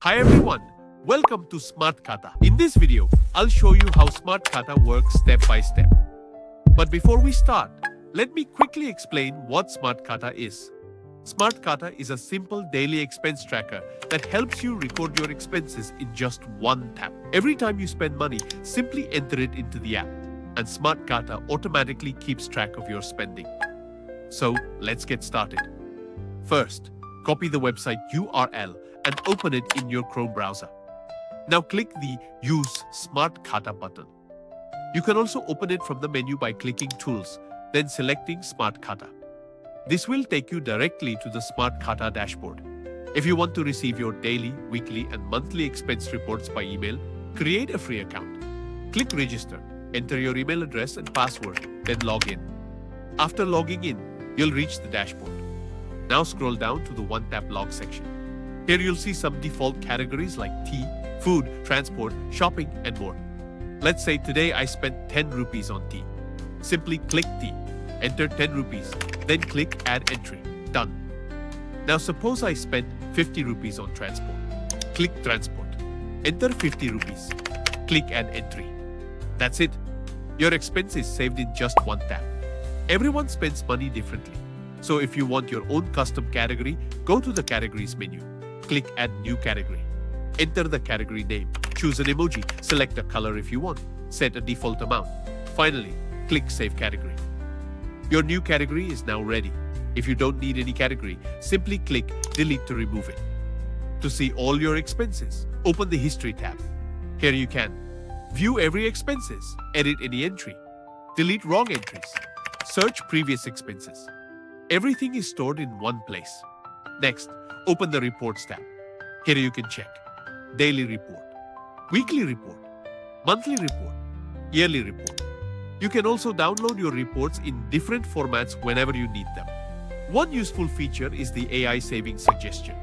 Hi everyone, welcome to Smart Khata. In this video, I'll show you how Smart Khata works step by step. But before we start, let me quickly explain what Smart Khata is. Smart Khata is a simple daily expense tracker that helps you record your expenses in just one tap. Every time you spend money, simply enter it into the app, and Smart Khata automatically keeps track of your spending. So let's get started. First, copy the website URL and open it in your Chrome browser. Now click the Use Smart Khata button. You can also open it from the menu by clicking Tools, then selecting Smart Khata. This will take you directly to the Smart Khata dashboard. If you want to receive your daily, weekly, and monthly expense reports by email, create a free account. Click Register, enter your email address and password, then log in. After logging in, you'll reach the dashboard. Now scroll down to the one-tap log section. Here you'll see some default categories like tea, food, transport, shopping, and more. Let's say today I spent 10 rupees on tea. Simply click tea, enter 10 rupees, then click Add Entry. Done. Now suppose I spent 50 rupees on transport. Click Transport. Enter 50 rupees. Click Add Entry. That's it. Your expense is saved in just one tap. Everyone spends money differently. So if you want your own custom category, go to the Categories menu. Click Add New Category. Enter the category name. Choose an emoji. Select a color if you want. Set a default amount. Finally, click Save Category. Your new category is now ready. If you don't need any category, simply click Delete to remove it. To see all your expenses, open the History tab. Here you can view every expenses, edit any entry, delete wrong entries, search previous expenses. Everything is stored in one place. Next, open the Reports tab. Here you can check Daily Report, Weekly Report, Monthly Report, Yearly Report. You can also download your reports in different formats whenever you need them. One useful feature is the AI saving suggestion.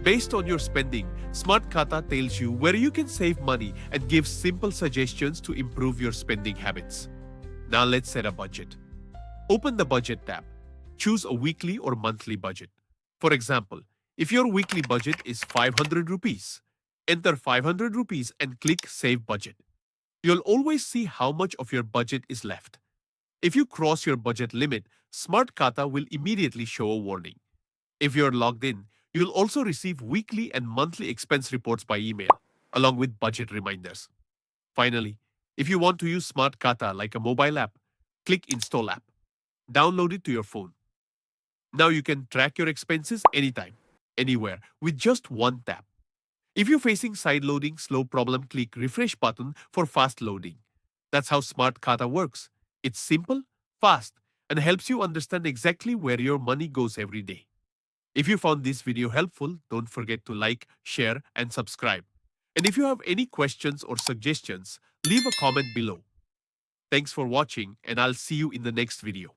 Based on your spending, Smart Khata tells you where you can save money and gives simple suggestions to improve your spending habits. Now let's set a budget. Open the Budget tab. Choose a weekly or monthly budget. For example, if your weekly budget is 500 rupees, enter 500 rupees and click Save Budget. You'll always see how much of your budget is left. If you cross your budget limit, Smart Khata will immediately show a warning. If you're logged in, you'll also receive weekly and monthly expense reports by email, along with budget reminders. Finally, if you want to use Smart Khata like a mobile app, click Install App. Download it to your phone. Now you can track your expenses anytime, anywhere, with just one tap. If you're facing side loading slow problem, click Refresh button for fast loading. That's how Smart Khata works. It's simple, fast, and helps you understand exactly where your money goes every day. If you found this video helpful, don't forget to like, share, and subscribe. And if you have any questions or suggestions, leave a comment below. Thanks for watching, and I'll see you in the next video.